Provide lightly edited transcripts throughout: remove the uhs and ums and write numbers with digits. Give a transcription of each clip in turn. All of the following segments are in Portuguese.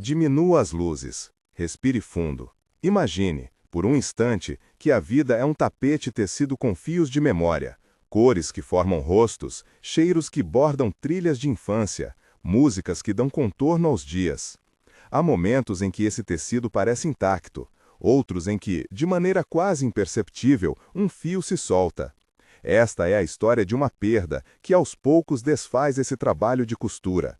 Diminua as luzes. Respire fundo. Imagine, por um instante, que a vida é um tapete tecido com fios de memória, cores que formam rostos, cheiros que bordam trilhas de infância, músicas que dão contorno aos dias. Há momentos em que esse tecido parece intacto, outros em que, de maneira quase imperceptível, um fio se solta. Esta é a história de uma perda que aos poucos desfaz esse trabalho de costura.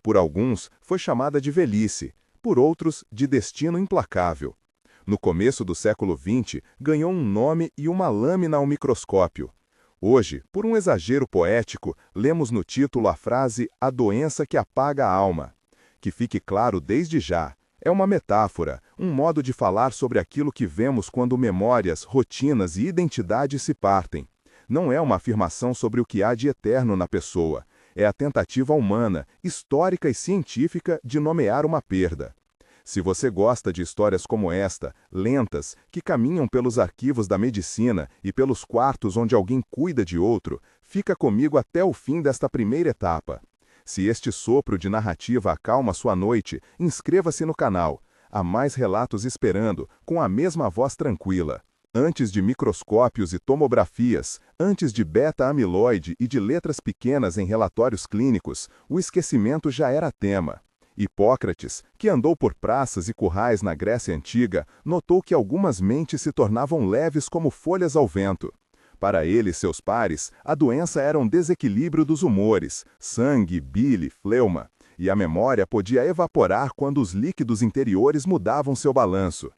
Por alguns, foi chamada de velhice, por outros, de destino implacável. No começo do século XX, ganhou um nome e uma lâmina ao microscópio. Hoje, por um exagero poético, lemos no título a frase "a doença que apaga a alma". Que fique claro desde já, é uma metáfora, um modo de falar sobre aquilo que vemos quando memórias, rotinas e identidade se partem. Não é uma afirmação sobre o que há de eterno na pessoa. É a tentativa humana, histórica e científica de nomear uma perda. Se você gosta de histórias como esta, lentas, que caminham pelos arquivos da medicina e pelos quartos onde alguém cuida de outro, fica comigo até o fim desta primeira etapa. Se este sopro de narrativa acalma sua noite, inscreva-se no canal. Há mais relatos esperando, com a mesma voz tranquila. Antes de microscópios e tomografias, antes de beta-amiloide e de letras pequenas em relatórios clínicos, o esquecimento já era tema. Hipócrates, que andou por praças e currais na Grécia Antiga, notou que algumas mentes se tornavam leves como folhas ao vento. Para ele e seus pares, a doença era um desequilíbrio dos humores, sangue, bile, fleuma, e a memória podia evaporar quando os líquidos interiores mudavam seu balanço.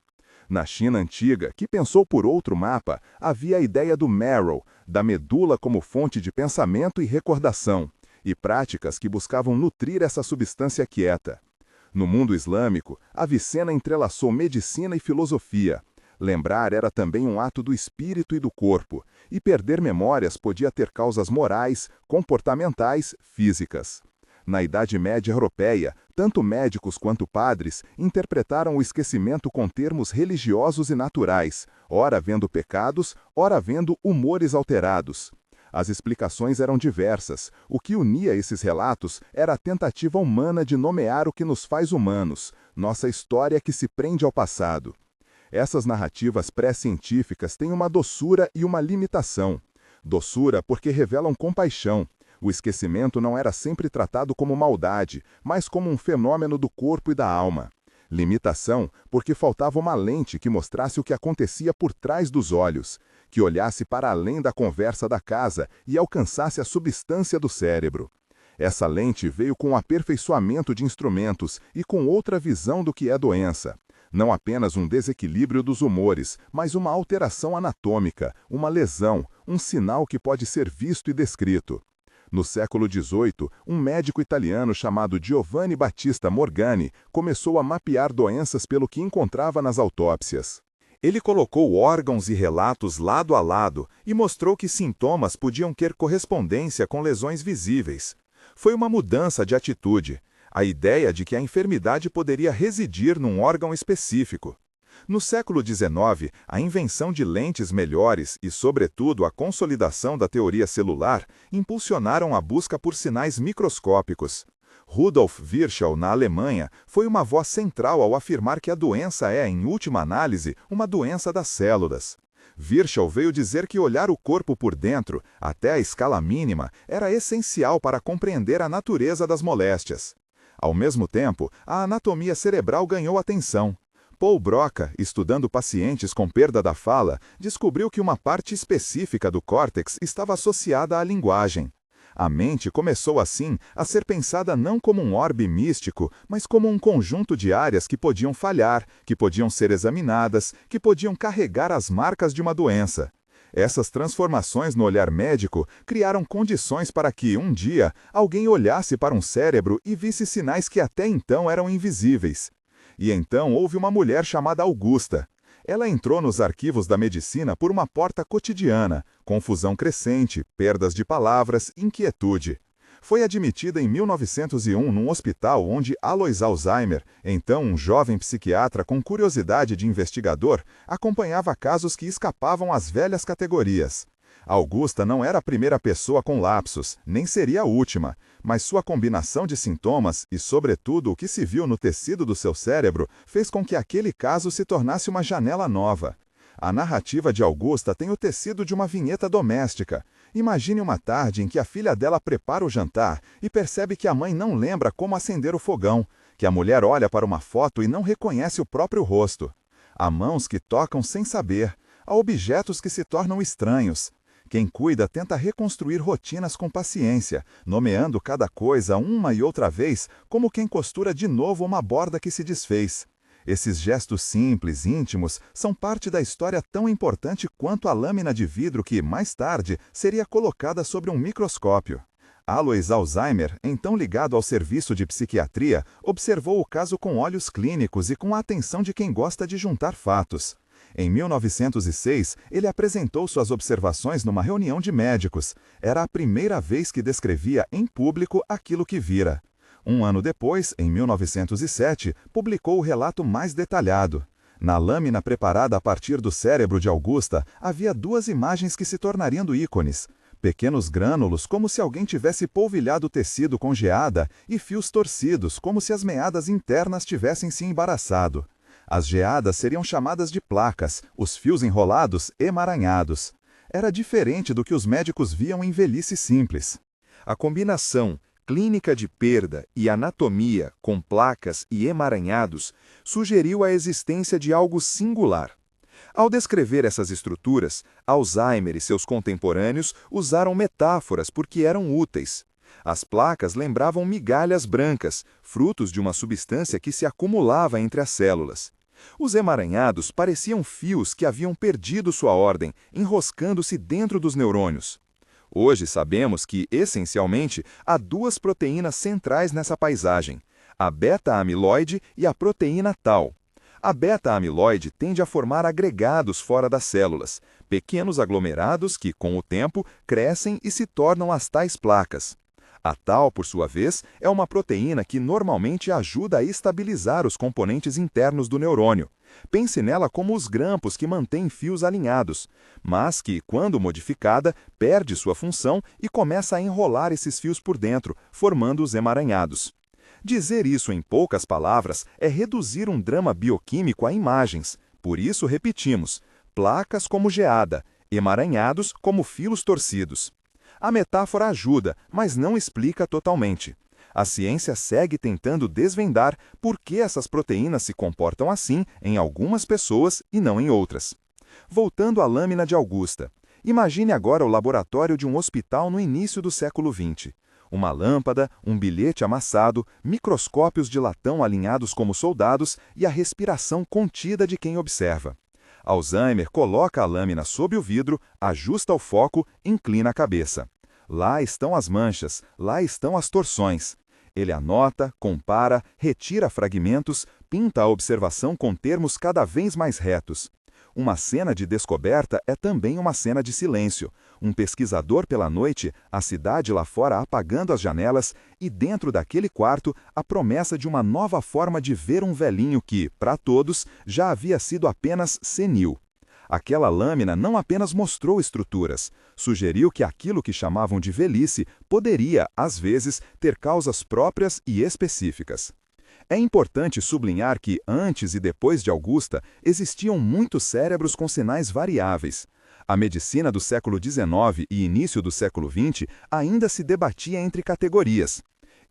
Na China antiga, que pensou por outro mapa, havia a ideia do marrow, da medula como fonte de pensamento e recordação, e práticas que buscavam nutrir essa substância quieta. No mundo islâmico, Avicena entrelaçou medicina e filosofia. Lembrar era também um ato do espírito e do corpo, e perder memórias podia ter causas morais, comportamentais, físicas. Na Idade Média Europeia, tanto médicos quanto padres interpretaram o esquecimento com termos religiosos e naturais, ora vendo pecados, ora vendo humores alterados. As explicações eram diversas. O que unia esses relatos era a tentativa humana de nomear o que nos faz humanos, nossa história que se prende ao passado. Essas narrativas pré-científicas têm uma doçura e uma limitação. Doçura porque revelam compaixão. O esquecimento não era sempre tratado como maldade, mas como um fenômeno do corpo e da alma. Limitação, porque faltava uma lente que mostrasse o que acontecia por trás dos olhos, que olhasse para além da conversa da casa e alcançasse a substância do cérebro. Essa lente veio com o aperfeiçoamento de instrumentos e com outra visão do que é doença. Não apenas um desequilíbrio dos humores, mas uma alteração anatômica, uma lesão, um sinal que pode ser visto e descrito. No século XVIII, um médico italiano chamado Giovanni Battista Morgani começou a mapear doenças pelo que encontrava nas autópsias. Ele colocou órgãos e relatos lado a lado e mostrou que sintomas podiam ter correspondência com lesões visíveis. Foi uma mudança de atitude, a ideia de que a enfermidade poderia residir num órgão específico. No século XIX, a invenção de lentes melhores e, sobretudo, a consolidação da teoria celular impulsionaram a busca por sinais microscópicos. Rudolf Virchow, na Alemanha, foi uma voz central ao afirmar que a doença é, em última análise, uma doença das células. Virchow veio dizer que olhar o corpo por dentro, até a escala mínima, era essencial para compreender a natureza das moléstias. Ao mesmo tempo, a anatomia cerebral ganhou atenção. Paul Broca, estudando pacientes com perda da fala, descobriu que uma parte específica do córtex estava associada à linguagem. A mente começou assim a ser pensada não como um orbe místico, mas como um conjunto de áreas que podiam falhar, que podiam ser examinadas, que podiam carregar as marcas de uma doença. Essas transformações no olhar médico criaram condições para que, um dia, alguém olhasse para um cérebro e visse sinais que até então eram invisíveis. E então houve uma mulher chamada Augusta. Ela entrou nos arquivos da medicina por uma porta cotidiana, confusão crescente, perdas de palavras, inquietude. Foi admitida em 1901 num hospital onde Alois Alzheimer, então um jovem psiquiatra com curiosidade de investigador, acompanhava casos que escapavam às velhas categorias. Augusta não era a primeira pessoa com lapsos, nem seria a última, mas sua combinação de sintomas e, sobretudo, o que se viu no tecido do seu cérebro fez com que aquele caso se tornasse uma janela nova. A narrativa de Augusta tem o tecido de uma vinheta doméstica. Imagine uma tarde em que a filha dela prepara o jantar e percebe que a mãe não lembra como acender o fogão, que a mulher olha para uma foto e não reconhece o próprio rosto. Há mãos que tocam sem saber, há objetos que se tornam estranhos. Quem cuida tenta reconstruir rotinas com paciência, nomeando cada coisa uma e outra vez, como quem costura de novo uma borda que se desfez. Esses gestos simples, íntimos, são parte da história tão importante quanto a lâmina de vidro que, mais tarde, seria colocada sobre um microscópio. Alois Alzheimer, então ligado ao serviço de psiquiatria, observou o caso com olhos clínicos e com a atenção de quem gosta de juntar fatos. Em 1906, ele apresentou suas observações numa reunião de médicos. Era a primeira vez que descrevia em público aquilo que vira. Um ano depois, em 1907, publicou o relato mais detalhado. Na lâmina preparada a partir do cérebro de Augusta, havia duas imagens que se tornariam ícones. Pequenos grânulos, como se alguém tivesse polvilhado o tecido com geada, e fios torcidos, como se as meadas internas tivessem se embaraçado. As geadas seriam chamadas de placas, os fios enrolados, emaranhados. Era diferente do que os médicos viam em velhice simples. A combinação clínica de perda e anatomia com placas e emaranhados sugeriu a existência de algo singular. Ao descrever essas estruturas, Alzheimer e seus contemporâneos usaram metáforas porque eram úteis. As placas lembravam migalhas brancas, frutos de uma substância que se acumulava entre as células. Os emaranhados pareciam fios que haviam perdido sua ordem, enroscando-se dentro dos neurônios. Hoje sabemos que, essencialmente, há duas proteínas centrais nessa paisagem, a beta-amiloide e a proteína tau. A beta-amiloide tende a formar agregados fora das células, pequenos aglomerados que, com o tempo, crescem e se tornam as tais placas. A tau, por sua vez, é uma proteína que normalmente ajuda a estabilizar os componentes internos do neurônio. Pense nela como os grampos que mantêm fios alinhados, mas que, quando modificada, perde sua função e começa a enrolar esses fios por dentro, formando os emaranhados. Dizer isso em poucas palavras é reduzir um drama bioquímico a imagens. Por isso repetimos: placas como geada, emaranhados como fios torcidos. A metáfora ajuda, mas não explica totalmente. A ciência segue tentando desvendar por que essas proteínas se comportam assim em algumas pessoas e não em outras. Voltando à lâmina de Augusta, imagine agora o laboratório de um hospital no início do século XX. Uma lâmpada, um bilhete amassado, microscópios de latão alinhados como soldados e a respiração contida de quem observa. Alzheimer coloca a lâmina sob o vidro, ajusta o foco, inclina a cabeça. Lá estão as manchas, lá estão as torções. Ele anota, compara, retira fragmentos, pinta a observação com termos cada vez mais retos. Uma cena de descoberta é também uma cena de silêncio. Um pesquisador pela noite, a cidade lá fora apagando as janelas e dentro daquele quarto a promessa de uma nova forma de ver um velhinho que, para todos, já havia sido apenas senil. Aquela lâmina não apenas mostrou estruturas, sugeriu que aquilo que chamavam de velhice poderia, às vezes, ter causas próprias e específicas. É importante sublinhar que, antes e depois de Augusta, existiam muitos cérebros com sinais variáveis. A medicina do século XIX e início do século XX ainda se debatia entre categorias.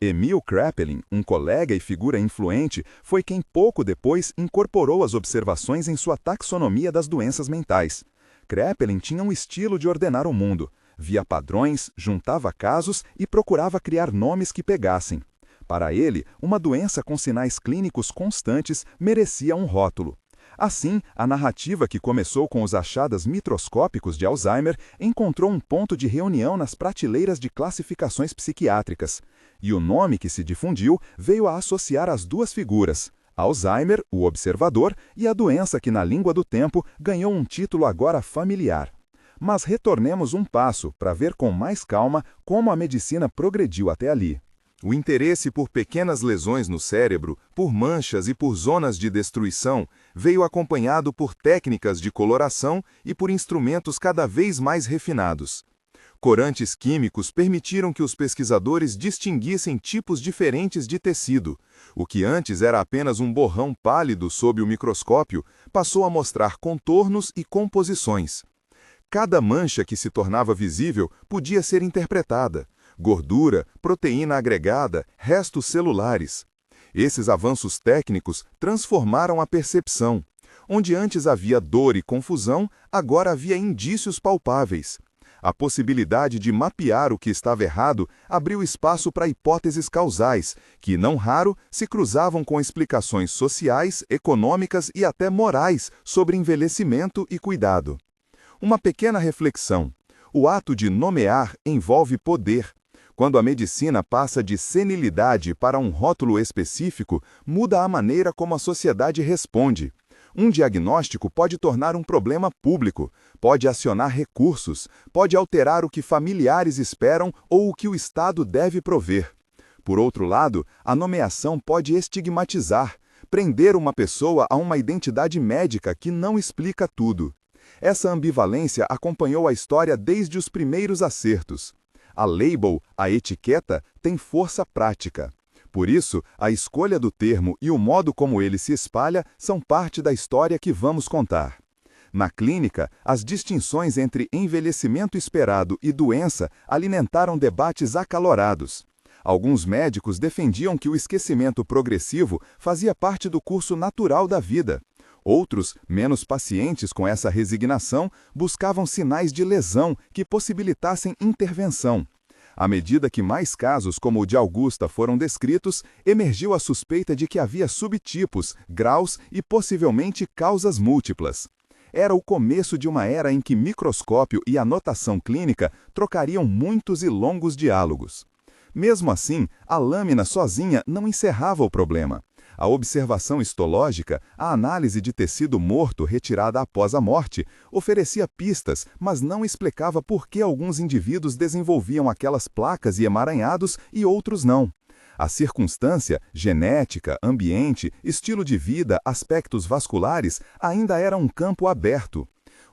Emil Kraepelin, um colega e figura influente, foi quem pouco depois incorporou as observações em sua taxonomia das doenças mentais. Kraepelin tinha um estilo de ordenar o mundo. Via padrões, juntava casos e procurava criar nomes que pegassem. Para ele, uma doença com sinais clínicos constantes merecia um rótulo. Assim, a narrativa que começou com os achados microscópicos de Alzheimer encontrou um ponto de reunião nas prateleiras de classificações psiquiátricas. E o nome que se difundiu veio a associar as duas figuras, Alzheimer, o observador, e a doença que na língua do tempo ganhou um título agora familiar. Mas retornemos um passo para ver com mais calma como a medicina progrediu até ali. O interesse por pequenas lesões no cérebro, por manchas e por zonas de destruição, veio acompanhado por técnicas de coloração e por instrumentos cada vez mais refinados. Corantes químicos permitiram que os pesquisadores distinguissem tipos diferentes de tecido. O que antes era apenas um borrão pálido sob o microscópio, passou a mostrar contornos e composições. Cada mancha que se tornava visível podia ser interpretada. Gordura, proteína agregada, restos celulares. Esses avanços técnicos transformaram a percepção. Onde antes havia dor e confusão, agora havia indícios palpáveis. A possibilidade de mapear o que estava errado abriu espaço para hipóteses causais, que, não raro, se cruzavam com explicações sociais, econômicas e até morais sobre envelhecimento e cuidado. Uma pequena reflexão. O ato de nomear envolve poder. Quando a medicina passa de senilidade para um rótulo específico, muda a maneira como a sociedade responde. Um diagnóstico pode tornar um problema público, pode acionar recursos, pode alterar o que familiares esperam ou o que o Estado deve prover. Por outro lado, a nomeação pode estigmatizar, prender uma pessoa a uma identidade médica que não explica tudo. Essa ambivalência acompanhou a história desde os primeiros acertos. A label, a etiqueta, tem força prática. Por isso, a escolha do termo e o modo como ele se espalha são parte da história que vamos contar. Na clínica, as distinções entre envelhecimento esperado e doença alimentaram debates acalorados. Alguns médicos defendiam que o esquecimento progressivo fazia parte do curso natural da vida. Outros, menos pacientes com essa resignação, buscavam sinais de lesão que possibilitassem intervenção. À medida que mais casos como o de Augusta foram descritos, emergiu a suspeita de que havia subtipos, graus e possivelmente causas múltiplas. Era o começo de uma era em que microscópio e anotação clínica trocariam muitos e longos diálogos. Mesmo assim, a lâmina sozinha não encerrava o problema. A observação histológica, a análise de tecido morto retirada após a morte, oferecia pistas, mas não explicava por que alguns indivíduos desenvolviam aquelas placas e emaranhados e outros não. A circunstância, genética, ambiente, estilo de vida, aspectos vasculares, ainda era um campo aberto.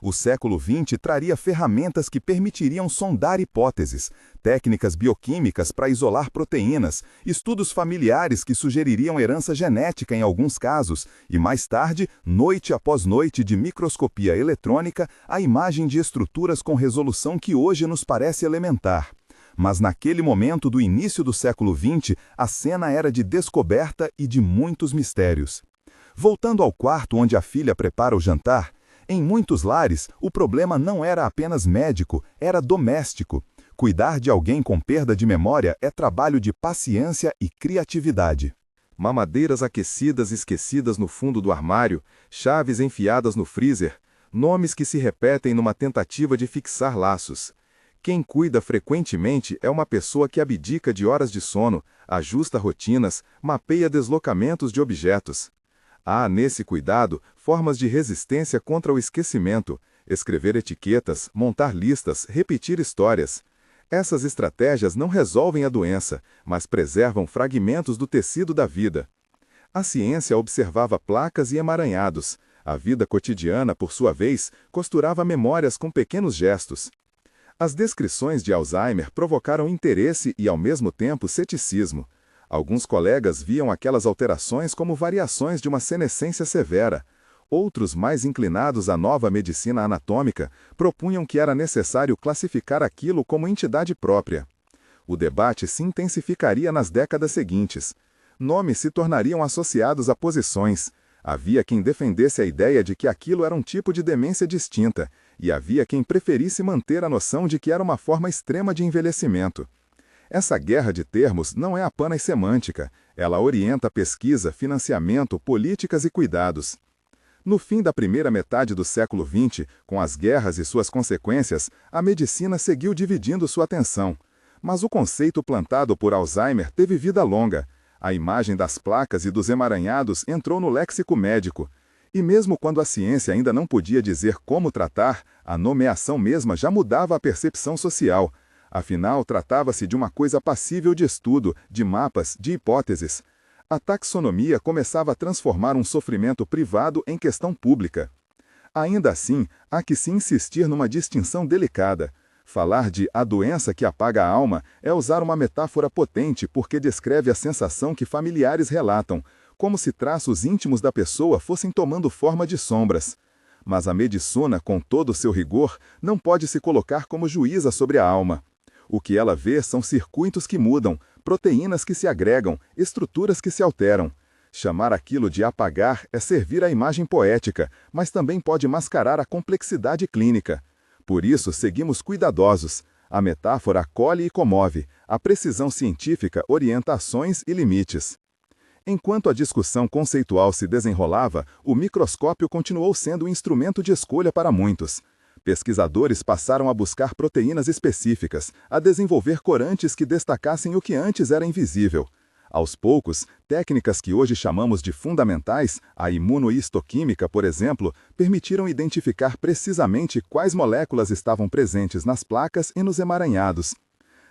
O século XX traria ferramentas que permitiriam sondar hipóteses, técnicas bioquímicas para isolar proteínas, estudos familiares que sugeririam herança genética em alguns casos, e mais tarde, noite após noite de microscopia eletrônica, a imagem de estruturas com resolução que hoje nos parece elementar. Mas naquele momento do início do século XX, a cena era de descoberta e de muitos mistérios. Voltando ao quarto onde a filha prepara o jantar, em muitos lares, o problema não era apenas médico, era doméstico. Cuidar de alguém com perda de memória é trabalho de paciência e criatividade. Mamadeiras aquecidas esquecidas no fundo do armário, chaves enfiadas no freezer, nomes que se repetem numa tentativa de fixar laços. Quem cuida frequentemente é uma pessoa que abdica de horas de sono, ajusta rotinas, mapeia deslocamentos de objetos. Há, nesse cuidado, formas de resistência contra o esquecimento, escrever etiquetas, montar listas, repetir histórias. Essas estratégias não resolvem a doença, mas preservam fragmentos do tecido da vida. A ciência observava placas e emaranhados. A vida cotidiana, por sua vez, costurava memórias com pequenos gestos. As descrições de Alzheimer provocaram interesse e, ao mesmo tempo, ceticismo. Alguns colegas viam aquelas alterações como variações de uma senescência severa. Outros, mais inclinados à nova medicina anatômica, propunham que era necessário classificar aquilo como entidade própria. O debate se intensificaria nas décadas seguintes. Nomes se tornariam associados a posições. Havia quem defendesse a ideia de que aquilo era um tipo de demência distinta, e havia quem preferisse manter a noção de que era uma forma extrema de envelhecimento. Essa guerra de termos não é apenas semântica, ela orienta a pesquisa, financiamento, políticas e cuidados. No fim da primeira metade do século XX, com as guerras e suas consequências, a medicina seguiu dividindo sua atenção. Mas o conceito plantado por Alzheimer teve vida longa. A imagem das placas e dos emaranhados entrou no léxico médico. E mesmo quando a ciência ainda não podia dizer como tratar, a nomeação mesma já mudava a percepção social. Afinal, tratava-se de uma coisa passível de estudo, de mapas, de hipóteses. A taxonomia começava a transformar um sofrimento privado em questão pública. Ainda assim, há que se insistir numa distinção delicada. Falar de a doença que apaga a alma é usar uma metáfora potente porque descreve a sensação que familiares relatam, como se traços íntimos da pessoa fossem tomando forma de sombras. Mas a medicina, com todo o seu rigor, não pode se colocar como juíza sobre a alma. O que ela vê são circuitos que mudam, proteínas que se agregam, estruturas que se alteram. Chamar aquilo de apagar é servir à imagem poética, mas também pode mascarar a complexidade clínica. Por isso, seguimos cuidadosos. A metáfora acolhe e comove, a precisão científica orienta ações e limites. Enquanto a discussão conceitual se desenrolava, o microscópio continuou sendo um instrumento de escolha para muitos. Pesquisadores passaram a buscar proteínas específicas, a desenvolver corantes que destacassem o que antes era invisível. Aos poucos, técnicas que hoje chamamos de fundamentais, a imunohistoquímica, por exemplo, permitiram identificar precisamente quais moléculas estavam presentes nas placas e nos emaranhados.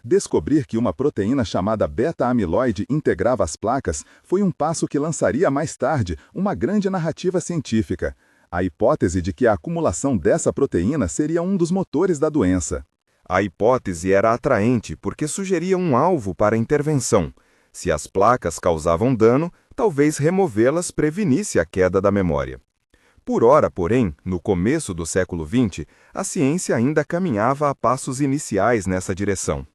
Descobrir que uma proteína chamada beta-amiloide integrava as placas foi um passo que lançaria mais tarde uma grande narrativa científica. A hipótese de que a acumulação dessa proteína seria um dos motores da doença. A hipótese era atraente porque sugeria um alvo para a intervenção. Se as placas causavam dano, talvez removê-las prevenisse a queda da memória. Por ora, porém, no começo do século XX, a ciência ainda caminhava a passos iniciais nessa direção.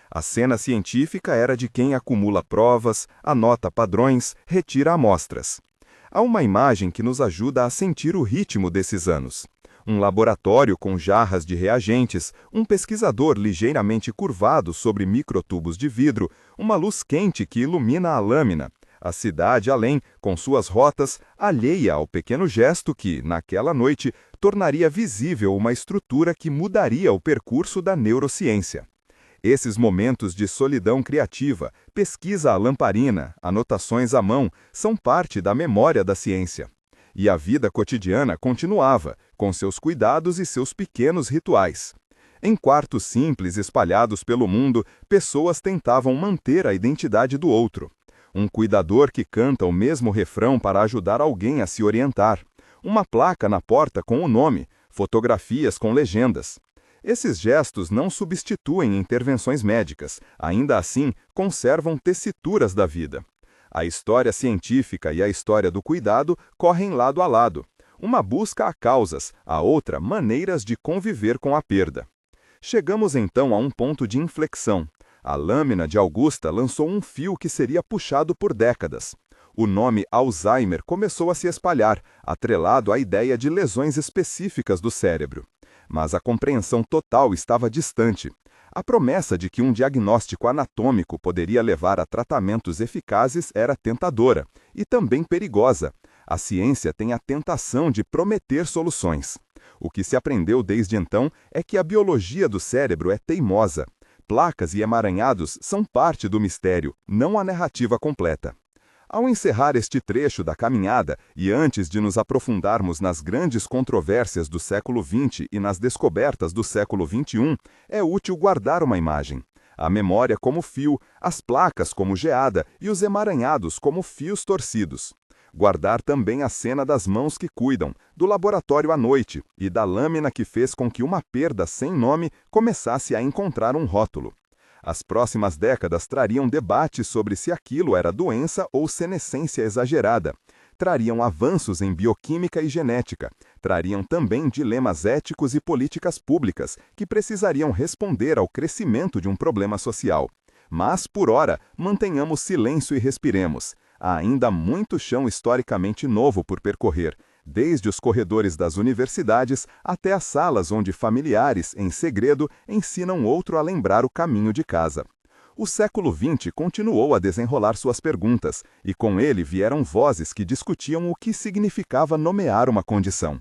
A cena científica era de quem acumula provas, anota padrões, retira amostras. Há uma imagem que nos ajuda a sentir o ritmo desses anos. Um laboratório com jarras de reagentes, um pesquisador ligeiramente curvado sobre microtubos de vidro, uma luz quente que ilumina a lâmina. A cidade além, com suas rotas, alheia ao pequeno gesto que, naquela noite, tornaria visível uma estrutura que mudaria o percurso da neurociência. Esses momentos de solidão criativa, pesquisa à lamparina, anotações à mão, são parte da memória da ciência. E a vida cotidiana continuava, com seus cuidados e seus pequenos rituais. Em quartos simples espalhados pelo mundo, pessoas tentavam manter a identidade do outro. Um cuidador que canta o mesmo refrão para ajudar alguém a se orientar. Uma placa na porta com o nome, fotografias com legendas. Esses gestos não substituem intervenções médicas, ainda assim conservam tessituras da vida. A história científica e a história do cuidado correm lado a lado. Uma busca a causas, a outra maneiras de conviver com a perda. Chegamos então a um ponto de inflexão. A lâmina de Augusta lançou um fio que seria puxado por décadas. O nome Alzheimer começou a se espalhar, atrelado à ideia de lesões específicas do cérebro. Mas a compreensão total estava distante. A promessa de que um diagnóstico anatômico poderia levar a tratamentos eficazes era tentadora e também perigosa. A ciência tem a tentação de prometer soluções. O que se aprendeu desde então é que a biologia do cérebro é teimosa. Placas e emaranhados são parte do mistério, não a narrativa completa. Ao encerrar este trecho da caminhada, e antes de nos aprofundarmos nas grandes controvérsias do século XX e nas descobertas do século XXI, é útil guardar uma imagem. A memória como fio, as placas como geada e os emaranhados como fios torcidos. Guardar também a cena das mãos que cuidam, do laboratório à noite e da lâmina que fez com que uma perda sem nome começasse a encontrar um rótulo. As próximas décadas trariam debates sobre se aquilo era doença ou senescência exagerada. Trariam avanços em bioquímica e genética. Trariam também dilemas éticos e políticas públicas que precisariam responder ao crescimento de um problema social. Mas, por ora, mantenhamos silêncio e respiremos. Há ainda muito chão historicamente novo por percorrer, desde os corredores das universidades até as salas onde familiares, em segredo, ensinam outro a lembrar o caminho de casa. O século XX continuou a desenrolar suas perguntas, e com ele vieram vozes que discutiam o que significava nomear uma condição.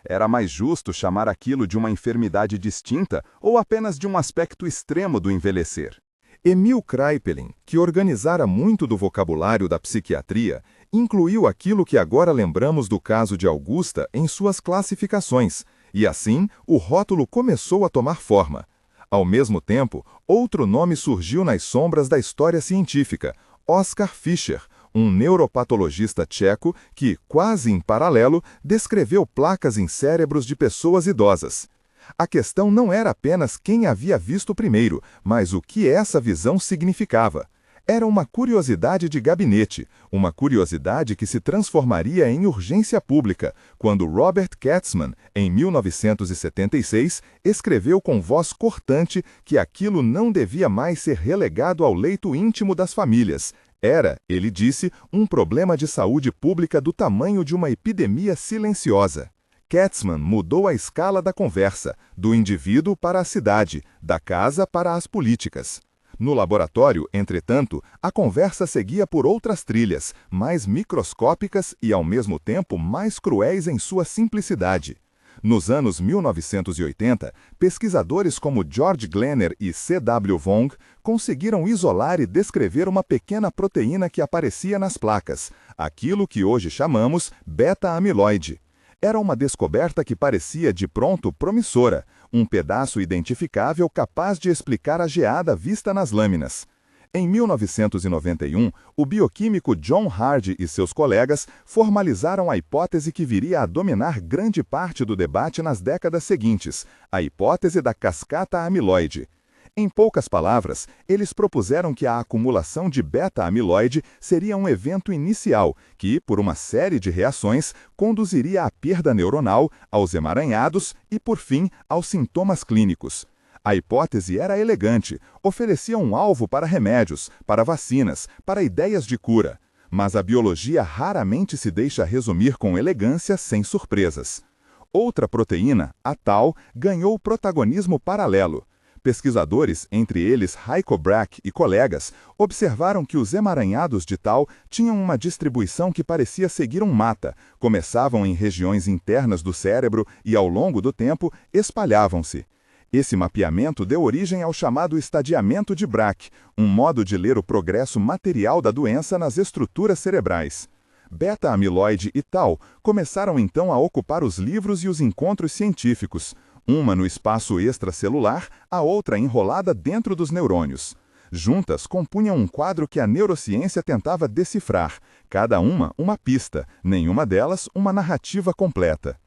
Era mais justo chamar aquilo de uma enfermidade distinta ou apenas de um aspecto extremo do envelhecer? Emil Kraepelin, que organizara muito do vocabulário da psiquiatria, incluiu aquilo que agora lembramos do caso de Augusta em suas classificações, e assim o rótulo começou a tomar forma. Ao mesmo tempo, outro nome surgiu nas sombras da história científica: Oskar Fischer, um neuropatologista tcheco que, quase em paralelo, descreveu placas em cérebros de pessoas idosas. A questão não era apenas quem havia visto primeiro, mas o que essa visão significava. Era uma curiosidade de gabinete, uma curiosidade que se transformaria em urgência pública, quando Robert Katzmann, em 1976, escreveu com voz cortante que aquilo não devia mais ser relegado ao leito íntimo das famílias. Era, ele disse, um problema de saúde pública do tamanho de uma epidemia silenciosa. Katzmann mudou a escala da conversa, do indivíduo para a cidade, da casa para as políticas. No laboratório, entretanto, a conversa seguia por outras trilhas, mais microscópicas e, ao mesmo tempo, mais cruéis em sua simplicidade. Nos anos 1980, pesquisadores como George Glenner e C.W. Vong conseguiram isolar e descrever uma pequena proteína que aparecia nas placas, aquilo que hoje chamamos beta-amiloide. Era uma descoberta que parecia, de pronto, promissora, um pedaço identificável capaz de explicar a geada vista nas lâminas. Em 1991, o bioquímico John Hardy e seus colegas formalizaram a hipótese que viria a dominar grande parte do debate nas décadas seguintes, a hipótese da cascata amiloide. Em poucas palavras, eles propuseram que a acumulação de beta-amiloide seria um evento inicial que, por uma série de reações, conduziria à perda neuronal, aos emaranhados e, por fim, aos sintomas clínicos. A hipótese era elegante, oferecia um alvo para remédios, para vacinas, para ideias de cura. Mas a biologia raramente se deixa resumir com elegância sem surpresas. Outra proteína, a tau, ganhou protagonismo paralelo. Pesquisadores, entre eles Heiko Brack e colegas, observaram que os emaranhados de tau tinham uma distribuição que parecia seguir um mata, começavam em regiões internas do cérebro e, ao longo do tempo, espalhavam-se. Esse mapeamento deu origem ao chamado estadiamento de Brack, um modo de ler o progresso material da doença nas estruturas cerebrais. Beta-amiloide e tau começaram então a ocupar os livros e os encontros científicos, uma no espaço extracelular, a outra enrolada dentro dos neurônios. Juntas compunham um quadro que a neurociência tentava decifrar, cada uma pista, nenhuma delas uma narrativa completa.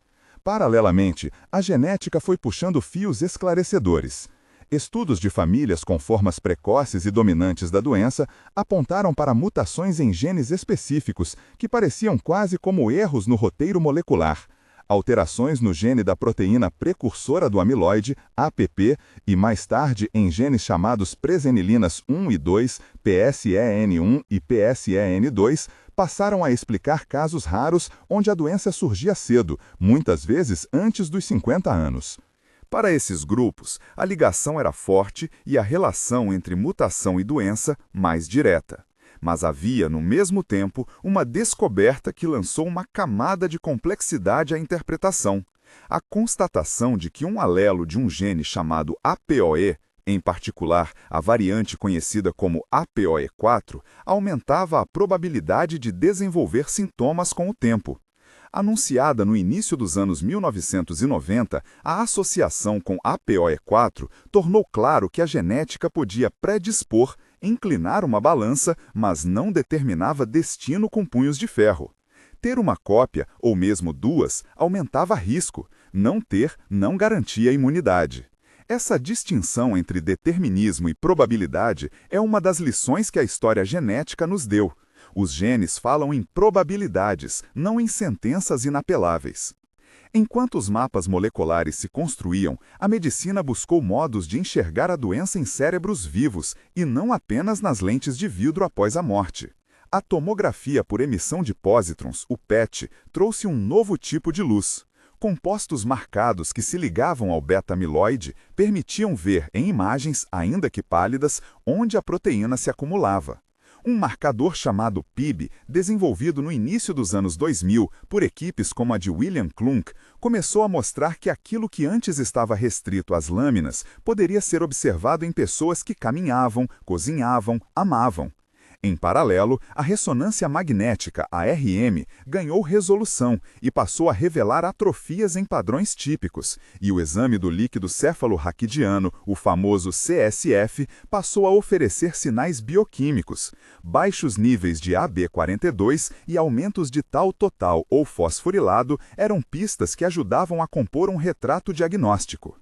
Paralelamente, a genética foi puxando fios esclarecedores. Estudos de famílias com formas precoces e dominantes da doença apontaram para mutações em genes específicos que pareciam quase como erros no roteiro molecular. Alterações no gene da proteína precursora do amiloide, APP, e mais tarde em genes chamados presenilinas 1 e 2, PSEN1 e PSEN2, passaram a explicar casos raros onde a doença surgia cedo, muitas vezes antes dos 50 anos. Para esses grupos, a ligação era forte e a relação entre mutação e doença mais direta. Mas havia, no mesmo tempo, uma descoberta que lançou uma camada de complexidade à interpretação. A constatação de que um alelo de um gene chamado APOE, em particular a variante conhecida como APOE4, aumentava a probabilidade de desenvolver sintomas com o tempo. Anunciada no início dos anos 1990, a associação com APOE4 tornou claro que a genética podia predispor, inclinar uma balança, mas não determinava destino com punhos de ferro. Ter uma cópia, ou mesmo duas, aumentava risco. Não ter não garantia imunidade. Essa distinção entre determinismo e probabilidade é uma das lições que a história genética nos deu. Os genes falam em probabilidades, não em sentenças inapeláveis. Enquanto os mapas moleculares se construíam, a medicina buscou modos de enxergar a doença em cérebros vivos e não apenas nas lentes de vidro após a morte. A tomografia por emissão de pósitrons, o PET, trouxe um novo tipo de luz. Compostos marcados que se ligavam ao beta-amiloide permitiam ver, em imagens, ainda que pálidas, onde a proteína se acumulava. Um marcador chamado PIB, desenvolvido no início dos anos 2000 por equipes como a de William Klunk, começou a mostrar que aquilo que antes estava restrito às lâminas poderia ser observado em pessoas que caminhavam, cozinhavam, amavam. Em paralelo, a ressonância magnética, a RM, ganhou resolução e passou a revelar atrofias em padrões típicos, e o exame do líquido céfalo-raquidiano, o famoso CSF, passou a oferecer sinais bioquímicos. Baixos níveis de AB42 e aumentos de tau total ou fosforilado eram pistas que ajudavam a compor um retrato diagnóstico.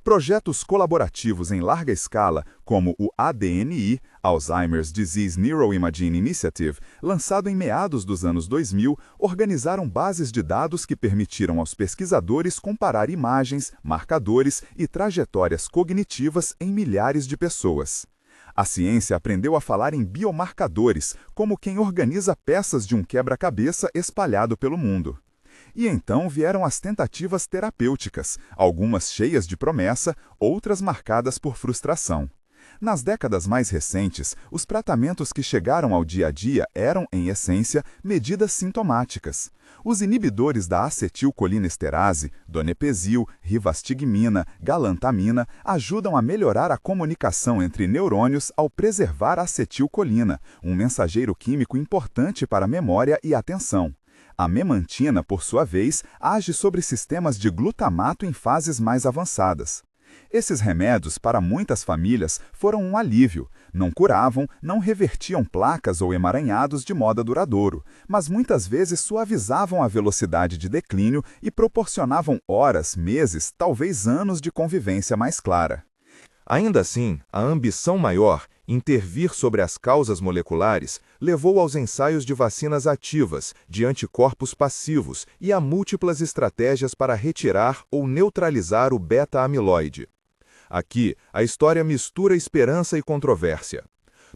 Projetos colaborativos em larga escala, como o ADNI, Alzheimer's Disease Neuroimaging Initiative, lançado em meados dos anos 2000, organizaram bases de dados que permitiram aos pesquisadores comparar imagens, marcadores e trajetórias cognitivas em milhares de pessoas. A ciência aprendeu a falar em biomarcadores, como quem organiza peças de um quebra-cabeça espalhado pelo mundo. E então vieram as tentativas terapêuticas, algumas cheias de promessa, outras marcadas por frustração. Nas décadas mais recentes, os tratamentos que chegaram ao dia a dia eram, em essência, medidas sintomáticas. Os inibidores da acetilcolinesterase, donepezil, rivastigmina, galantamina, ajudam a melhorar a comunicação entre neurônios ao preservar a acetilcolina, um mensageiro químico importante para a memória e atenção. A memantina, por sua vez, age sobre sistemas de glutamato em fases mais avançadas. Esses remédios, para muitas famílias, foram um alívio. Não curavam, não revertiam placas ou emaranhados de modo duradouro, mas muitas vezes suavizavam a velocidade de declínio e proporcionavam horas, meses, talvez anos de convivência mais clara. Ainda assim, a ambição maior, intervir sobre as causas moleculares, levou aos ensaios de vacinas ativas, de anticorpos passivos e a múltiplas estratégias para retirar ou neutralizar o beta-amiloide. Aqui, a história mistura esperança e controvérsia.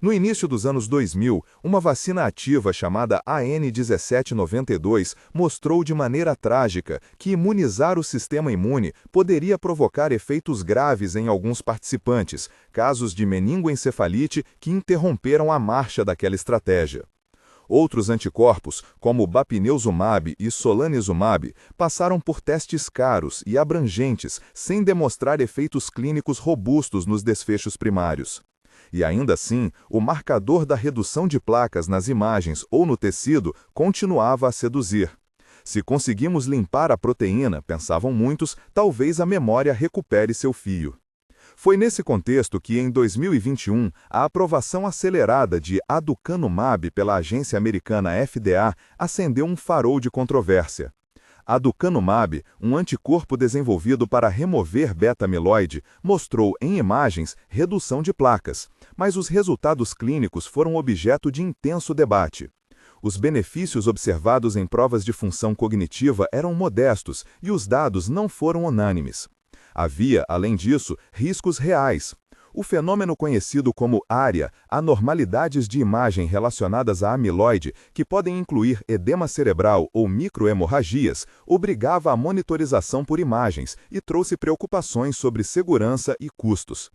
No início dos anos 2000, uma vacina ativa chamada AN1792 mostrou de maneira trágica que imunizar o sistema imune poderia provocar efeitos graves em alguns participantes, casos de meningoencefalite que interromperam a marcha daquela estratégia. Outros anticorpos, como bapineuzumab e solanezumab, passaram por testes caros e abrangentes, sem demonstrar efeitos clínicos robustos nos desfechos primários. E ainda assim, o marcador da redução de placas nas imagens ou no tecido continuava a seduzir. Se conseguimos limpar a proteína, pensavam muitos, talvez a memória recupere seu fio. Foi nesse contexto que, em 2021, a aprovação acelerada de aducanumab pela agência americana FDA acendeu um farol de controvérsia. Aducanumab, um anticorpo desenvolvido para remover beta-amiloide, mostrou em imagens redução de placas, mas os resultados clínicos foram objeto de intenso debate. Os benefícios observados em provas de função cognitiva eram modestos e os dados não foram unânimes. Havia, além disso, riscos reais. O fenômeno conhecido como ARIA, anormalidades de imagem relacionadas à amiloide, que podem incluir edema cerebral ou microhemorragias, obrigava a monitorização por imagens e trouxe preocupações sobre segurança e custos.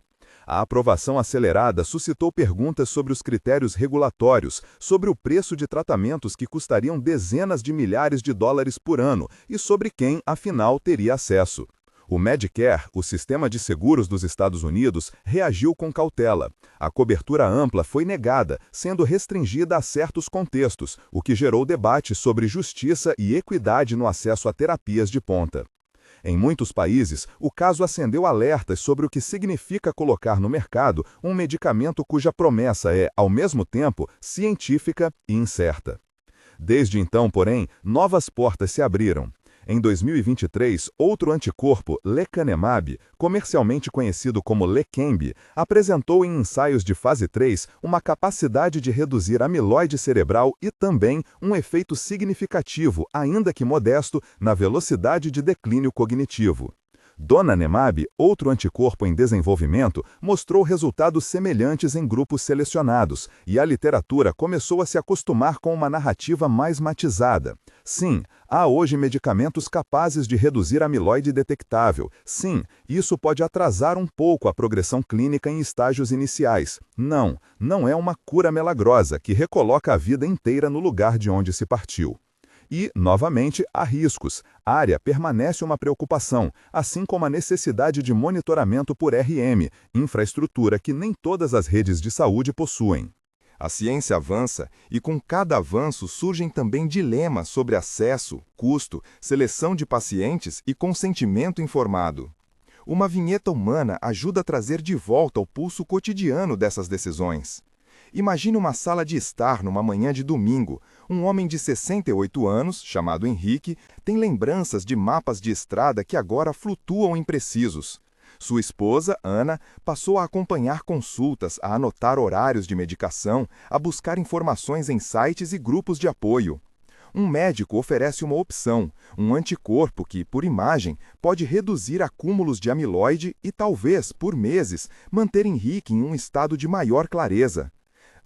A aprovação acelerada suscitou perguntas sobre os critérios regulatórios, sobre o preço de tratamentos que custariam dezenas de milhares de dólares por ano e sobre quem, afinal, teria acesso. O Medicare, o sistema de seguros dos Estados Unidos, reagiu com cautela. A cobertura ampla foi negada, sendo restringida a certos contextos, o que gerou debate sobre justiça e equidade no acesso a terapias de ponta. Em muitos países, o caso acendeu alertas sobre o que significa colocar no mercado um medicamento cuja promessa é, ao mesmo tempo, científica e incerta. Desde então, porém, novas portas se abriram. Em 2023, outro anticorpo, lecanemab, comercialmente conhecido como Leqembi, apresentou em ensaios de fase 3 uma capacidade de reduzir amiloide cerebral e também um efeito significativo, ainda que modesto, na velocidade de declínio cognitivo. Donanemab, outro anticorpo em desenvolvimento, mostrou resultados semelhantes em grupos selecionados, e a literatura começou a se acostumar com uma narrativa mais matizada. Sim, há hoje medicamentos capazes de reduzir amiloide detectável. Sim, isso pode atrasar um pouco a progressão clínica em estágios iniciais. Não, não é uma cura milagrosa que recoloca a vida inteira no lugar de onde se partiu. E, novamente, há riscos. A área permanece uma preocupação, assim como a necessidade de monitoramento por RM, infraestrutura que nem todas as redes de saúde possuem. A ciência avança e com cada avanço surgem também dilemas sobre acesso, custo, seleção de pacientes e consentimento informado. Uma vinheta humana ajuda a trazer de volta o pulso cotidiano dessas decisões. Imagine uma sala de estar numa manhã de domingo. Um homem de 68 anos, chamado Henrique, tem lembranças de mapas de estrada que agora flutuam imprecisos. Sua esposa, Ana, passou a acompanhar consultas, a anotar horários de medicação, a buscar informações em sites e grupos de apoio. Um médico oferece uma opção, um anticorpo que, por imagem, pode reduzir acúmulos de amiloide e, talvez, por meses, manter Henrique em um estado de maior clareza.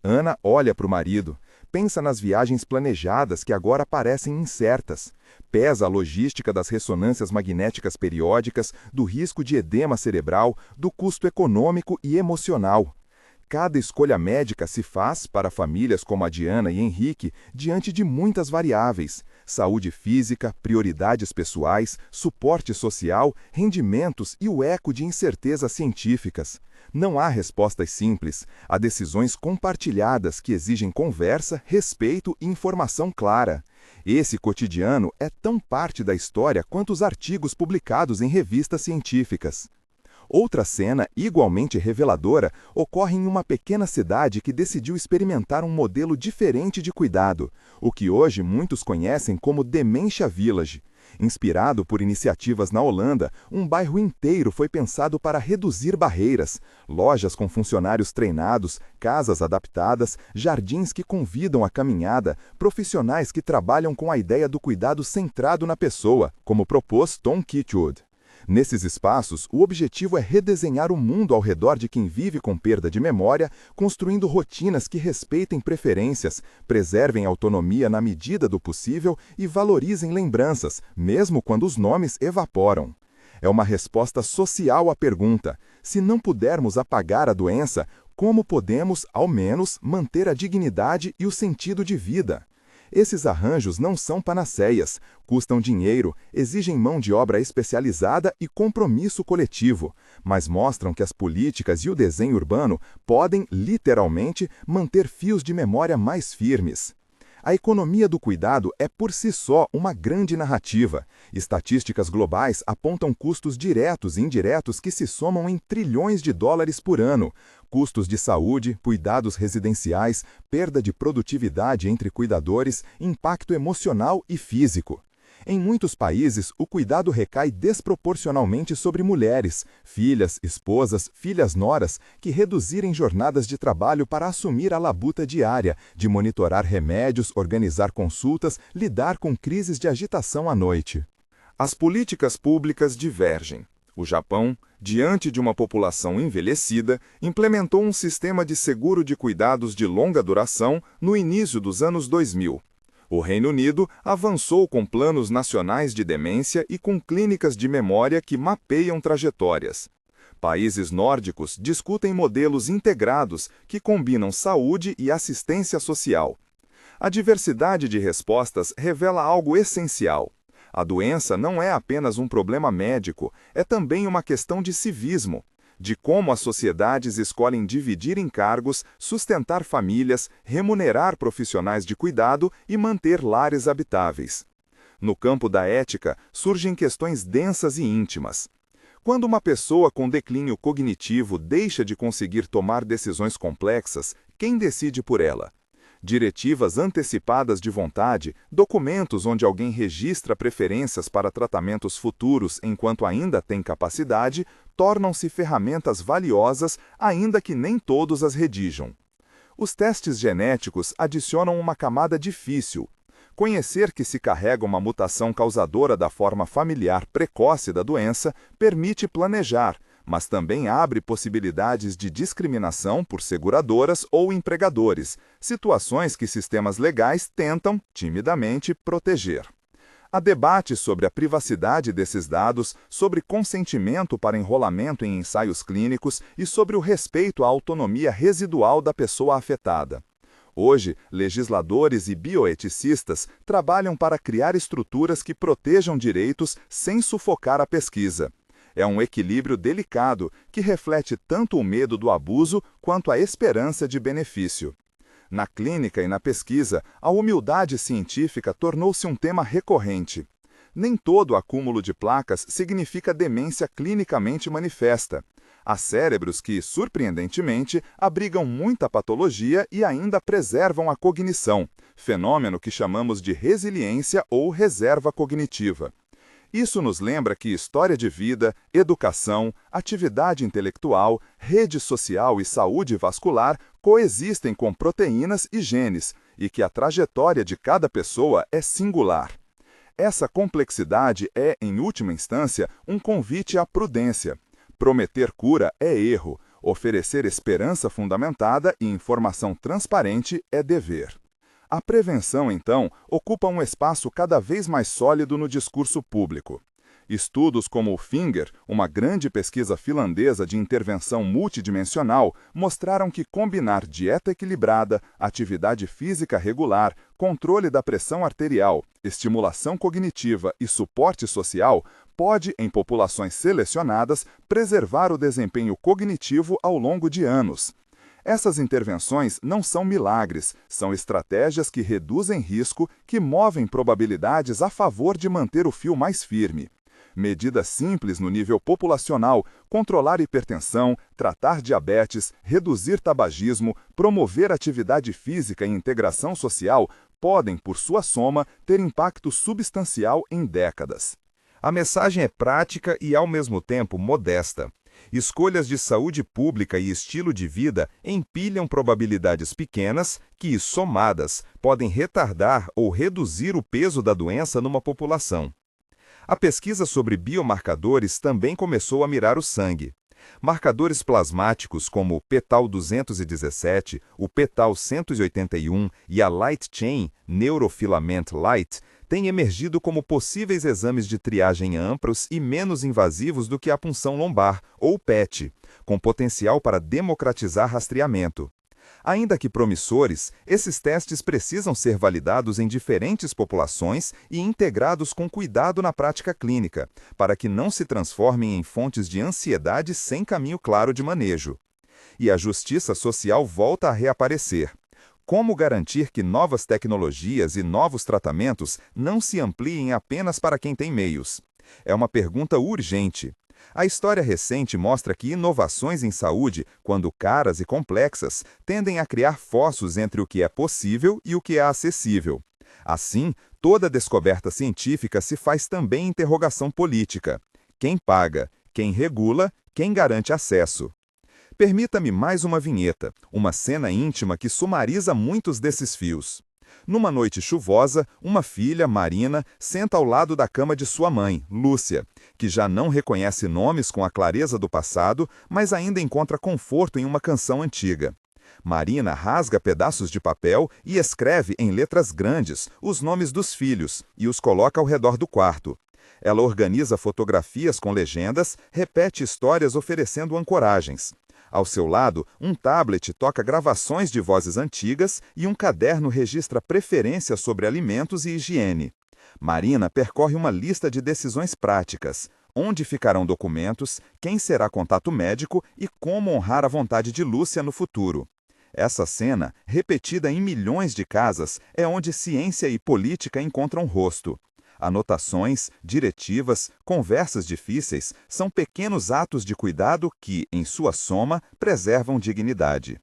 Ana olha para o marido, pensa nas viagens planejadas que agora parecem incertas, pesa a logística das ressonâncias magnéticas periódicas, do risco de edema cerebral, do custo econômico e emocional. Cada escolha médica se faz, para famílias como a de Ana e Henrique, diante de muitas variáveis: saúde física, prioridades pessoais, suporte social, rendimentos e o eco de incertezas científicas. Não há respostas simples, há decisões compartilhadas que exigem conversa, respeito e informação clara. Esse cotidiano é tão parte da história quanto os artigos publicados em revistas científicas. Outra cena, igualmente reveladora, ocorre em uma pequena cidade que decidiu experimentar um modelo diferente de cuidado, o que hoje muitos conhecem como Dementia Village. Inspirado por iniciativas na Holanda, um bairro inteiro foi pensado para reduzir barreiras: lojas com funcionários treinados, casas adaptadas, jardins que convidam à caminhada, profissionais que trabalham com a ideia do cuidado centrado na pessoa, como propôs Tom Kitwood. Nesses espaços, o objetivo é redesenhar o mundo ao redor de quem vive com perda de memória, construindo rotinas que respeitem preferências, preservem autonomia na medida do possível e valorizem lembranças, mesmo quando os nomes evaporam. É uma resposta social à pergunta: se não pudermos apagar a doença, como podemos, ao menos, manter a dignidade e o sentido de vida? Esses arranjos não são panaceias, custam dinheiro, exigem mão de obra especializada e compromisso coletivo, mas mostram que as políticas e o desenho urbano podem, literalmente, manter fios de memória mais firmes. A economia do cuidado é por si só uma grande narrativa. Estatísticas globais apontam custos diretos e indiretos que se somam em trilhões de dólares por ano. Custos de saúde, cuidados residenciais, perda de produtividade entre cuidadores, impacto emocional e físico. Em muitos países, o cuidado recai desproporcionalmente sobre mulheres, filhas, esposas, filhas-noras, que reduzirem jornadas de trabalho para assumir a labuta diária, de monitorar remédios, organizar consultas, lidar com crises de agitação à noite. As políticas públicas divergem. O Japão, diante de uma população envelhecida, implementou um sistema de seguro de cuidados de longa duração no início dos anos 2000. O Reino Unido avançou com planos nacionais de demência e com clínicas de memória que mapeiam trajetórias. Países nórdicos discutem modelos integrados que combinam saúde e assistência social. A diversidade de respostas revela algo essencial. A doença não é apenas um problema médico, é também uma questão de civismo, de como as sociedades escolhem dividir encargos, sustentar famílias, remunerar profissionais de cuidado e manter lares habitáveis. No campo da ética, surgem questões densas e íntimas. Quando uma pessoa com declínio cognitivo deixa de conseguir tomar decisões complexas, quem decide por ela? Diretivas antecipadas de vontade, documentos onde alguém registra preferências para tratamentos futuros enquanto ainda tem capacidade, tornam-se ferramentas valiosas, ainda que nem todos as redigam. Os testes genéticos adicionam uma camada difícil. Conhecer que se carrega uma mutação causadora da forma familiar precoce da doença permite planejar, mas também abre possibilidades de discriminação por seguradoras ou empregadores, situações que sistemas legais tentam, timidamente, proteger. Há debate sobre a privacidade desses dados, sobre consentimento para enrolamento em ensaios clínicos e sobre o respeito à autonomia residual da pessoa afetada. Hoje, legisladores e bioeticistas trabalham para criar estruturas que protejam direitos sem sufocar a pesquisa. É um equilíbrio delicado que reflete tanto o medo do abuso quanto a esperança de benefício. Na clínica e na pesquisa, a humildade científica tornou-se um tema recorrente. Nem todo acúmulo de placas significa demência clinicamente manifesta. Há cérebros que, surpreendentemente, abrigam muita patologia e ainda preservam a cognição, fenômeno que chamamos de resiliência ou reserva cognitiva. Isso nos lembra que história de vida, educação, atividade intelectual, rede social e saúde vascular coexistem com proteínas e genes, e que a trajetória de cada pessoa é singular. Essa complexidade é, em última instância, um convite à prudência. Prometer cura é erro, oferecer esperança fundamentada e informação transparente é dever. A prevenção, então, ocupa um espaço cada vez mais sólido no discurso público. Estudos como o FINGER, uma grande pesquisa finlandesa de intervenção multidimensional, mostraram que combinar dieta equilibrada, atividade física regular, controle da pressão arterial, estimulação cognitiva e suporte social pode, em populações selecionadas, preservar o desempenho cognitivo ao longo de anos. Essas intervenções não são milagres, são estratégias que reduzem risco, que movem probabilidades a favor de manter o fio mais firme. Medidas simples no nível populacional, controlar hipertensão, tratar diabetes, reduzir tabagismo, promover atividade física e integração social, podem, por sua soma, ter impacto substancial em décadas. A mensagem é prática e, ao mesmo tempo, modesta. Escolhas de saúde pública e estilo de vida empilham probabilidades pequenas que, somadas, podem retardar ou reduzir o peso da doença numa população. A pesquisa sobre biomarcadores também começou a mirar o sangue. Marcadores plasmáticos como o pTau-217, o pTau-181 e a Light Chain Neurofilament Light têm emergido como possíveis exames de triagem amplos e menos invasivos do que a punção lombar, ou PET, com potencial para democratizar rastreamento. Ainda que promissores, esses testes precisam ser validados em diferentes populações e integrados com cuidado na prática clínica, para que não se transformem em fontes de ansiedade sem caminho claro de manejo. E a justiça social volta a reaparecer. Como garantir que novas tecnologias e novos tratamentos não se ampliem apenas para quem tem meios? É uma pergunta urgente. A história recente mostra que inovações em saúde, quando caras e complexas, tendem a criar fossos entre o que é possível e o que é acessível. Assim, toda descoberta científica se faz também interrogação política. Quem paga? Quem regula? Quem garante acesso? Permita-me mais uma vinheta, uma cena íntima que sumariza muitos desses fios. Numa noite chuvosa, uma filha, Marina, senta ao lado da cama de sua mãe, Lúcia, que já não reconhece nomes com a clareza do passado, mas ainda encontra conforto em uma canção antiga. Marina rasga pedaços de papel e escreve em letras grandes os nomes dos filhos e os coloca ao redor do quarto. Ela organiza fotografias com legendas, repete histórias oferecendo ancoragens. Ao seu lado, um tablet toca gravações de vozes antigas e um caderno registra preferências sobre alimentos e higiene. Marina percorre uma lista de decisões práticas: onde ficarão documentos, quem será contato médico e como honrar a vontade de Lúcia no futuro. Essa cena, repetida em milhões de casas, é onde ciência e política encontram rosto. Anotações, diretivas, conversas difíceis são pequenos atos de cuidado que, em sua soma, preservam dignidade.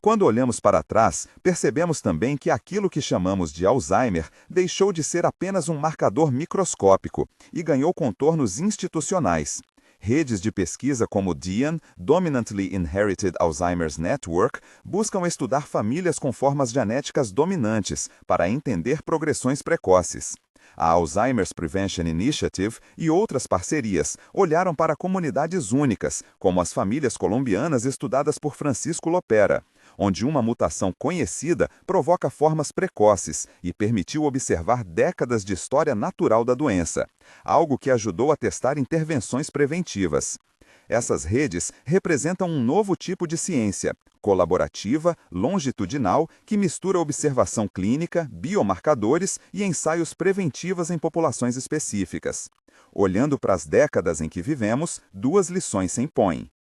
Quando olhamos para trás, percebemos também que aquilo que chamamos de Alzheimer deixou de ser apenas um marcador microscópico e ganhou contornos institucionais. Redes de pesquisa como DIAN, Dominantly Inherited Alzheimer's Network, buscam estudar famílias com formas genéticas dominantes para entender progressões precoces. A Alzheimer's Prevention Initiative e outras parcerias olharam para comunidades únicas, como as famílias colombianas estudadas por Francisco Lopera, onde uma mutação conhecida provoca formas precoces e permitiu observar décadas de história natural da doença, algo que ajudou a testar intervenções preventivas. Essas redes representam um novo tipo de ciência, colaborativa, longitudinal, que mistura observação clínica, biomarcadores e ensaios preventivos em populações específicas. Olhando para as décadas em que vivemos, duas lições se impõem.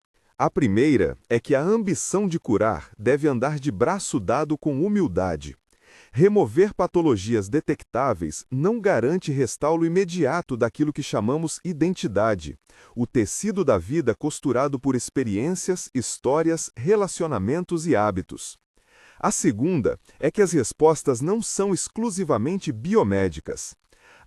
A primeira é que a ambição de curar deve andar de braço dado com humildade. Remover patologias detectáveis não garante restauro imediato daquilo que chamamos identidade, o tecido da vida costurado por experiências, histórias, relacionamentos e hábitos. A segunda é que as respostas não são exclusivamente biomédicas.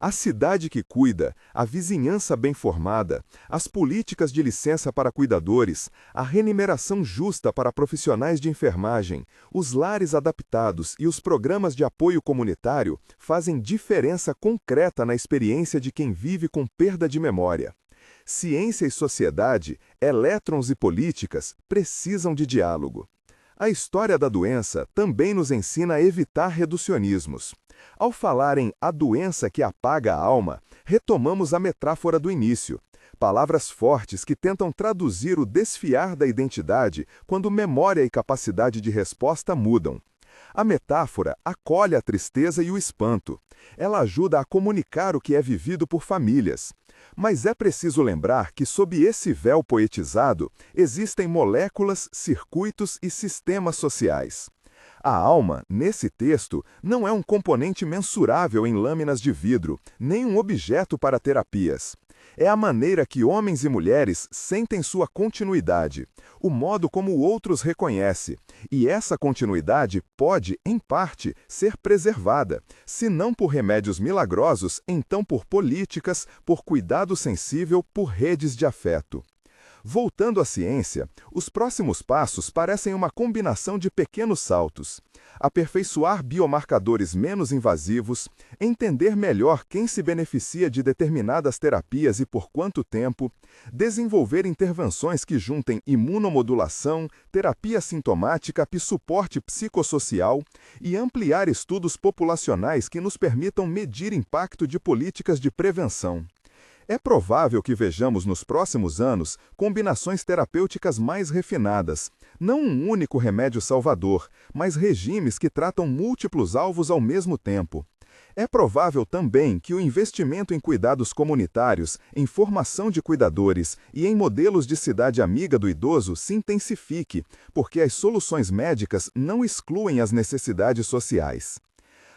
A cidade que cuida, a vizinhança bem formada, as políticas de licença para cuidadores, a remuneração justa para profissionais de enfermagem, os lares adaptados e os programas de apoio comunitário fazem diferença concreta na experiência de quem vive com perda de memória. Ciência e sociedade, elétrons e políticas precisam de diálogo. A história da doença também nos ensina a evitar reducionismos. Ao falar em a doença que apaga a alma, retomamos a metáfora do início. Palavras fortes que tentam traduzir o desfiar da identidade quando memória e capacidade de resposta mudam. A metáfora acolhe a tristeza e o espanto. Ela ajuda a comunicar o que é vivido por famílias. Mas é preciso lembrar que, sob esse véu poetizado, existem moléculas, circuitos e sistemas sociais. A alma, nesse texto, não é um componente mensurável em lâminas de vidro, nem um objeto para terapias. É a maneira que homens e mulheres sentem sua continuidade, o modo como o outro os reconhece. E essa continuidade pode, em parte, ser preservada, se não por remédios milagrosos, então por políticas, por cuidado sensível, por redes de afeto. Voltando à ciência, os próximos passos parecem uma combinação de pequenos saltos. Aperfeiçoar biomarcadores menos invasivos, entender melhor quem se beneficia de determinadas terapias e por quanto tempo, desenvolver intervenções que juntem imunomodulação, terapia sintomática e suporte psicossocial e ampliar estudos populacionais que nos permitam medir impacto de políticas de prevenção. É provável que vejamos nos próximos anos combinações terapêuticas mais refinadas, não um único remédio salvador, mas regimes que tratam múltiplos alvos ao mesmo tempo. É provável também que o investimento em cuidados comunitários, em formação de cuidadores e em modelos de cidade amiga do idoso se intensifique, porque as soluções médicas não excluem as necessidades sociais.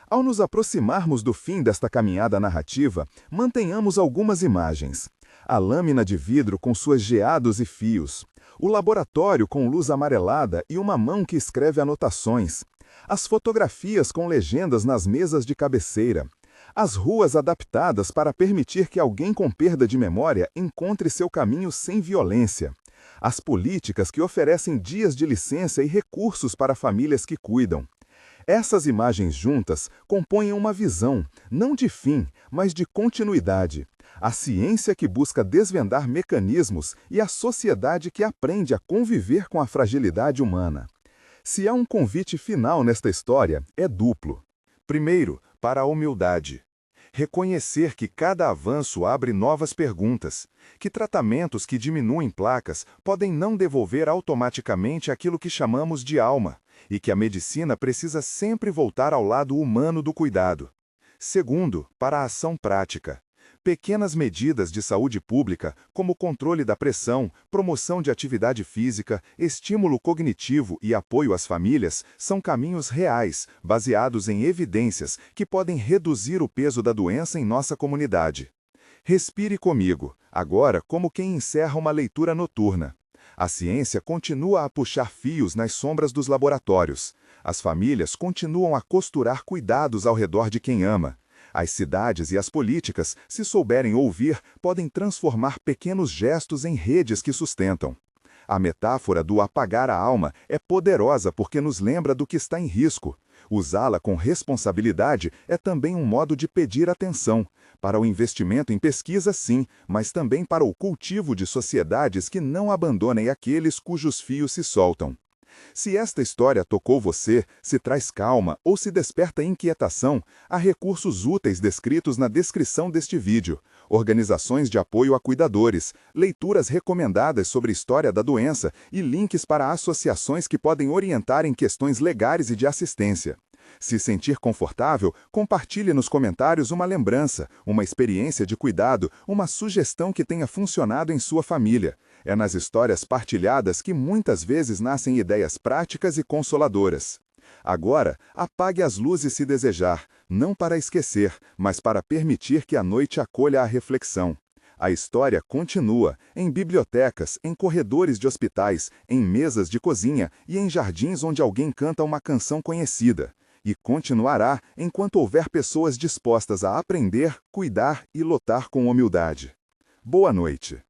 Ao nos aproximarmos do fim desta caminhada narrativa, mantenhamos algumas imagens. A lâmina de vidro com suas geados e fios. O laboratório com luz amarelada e uma mão que escreve anotações. As fotografias com legendas nas mesas de cabeceira. As ruas adaptadas para permitir que alguém com perda de memória encontre seu caminho sem violência. As políticas que oferecem dias de licença e recursos para famílias que cuidam. Essas imagens juntas compõem uma visão, não de fim, mas de continuidade. A ciência que busca desvendar mecanismos e a sociedade que aprende a conviver com a fragilidade humana. Se há um convite final nesta história, é duplo. Primeiro, para a humildade. Reconhecer que cada avanço abre novas perguntas, que tratamentos que diminuem placas podem não devolver automaticamente aquilo que chamamos de alma, e que a medicina precisa sempre voltar ao lado humano do cuidado. Segundo, para a ação prática. Pequenas medidas de saúde pública, como controle da pressão, promoção de atividade física, estímulo cognitivo e apoio às famílias, são caminhos reais, baseados em evidências, que podem reduzir o peso da doença em nossa comunidade. Respire comigo, agora como quem encerra uma leitura noturna. A ciência continua a puxar fios nas sombras dos laboratórios. As famílias continuam a costurar cuidados ao redor de quem ama. As cidades e as políticas, se souberem ouvir, podem transformar pequenos gestos em redes que sustentam. A metáfora do apagar a alma é poderosa porque nos lembra do que está em risco. Usá-la com responsabilidade é também um modo de pedir atenção. Para o investimento em pesquisa, sim, mas também para o cultivo de sociedades que não abandonem aqueles cujos fios se soltam. Se esta história tocou você, se traz calma ou se desperta inquietação, há recursos úteis descritos na descrição deste vídeo, organizações de apoio a cuidadores, leituras recomendadas sobre história da doença e links para associações que podem orientar em questões legais e de assistência. Se sentir confortável, compartilhe nos comentários uma lembrança, uma experiência de cuidado, uma sugestão que tenha funcionado em sua família. É nas histórias partilhadas que muitas vezes nascem ideias práticas e consoladoras. Agora, apague as luzes se desejar, não para esquecer, mas para permitir que a noite acolha a reflexão. A história continua, em bibliotecas, em corredores de hospitais, em mesas de cozinha e em jardins onde alguém canta uma canção conhecida. E continuará enquanto houver pessoas dispostas a aprender, cuidar e lutar com humildade. Boa noite.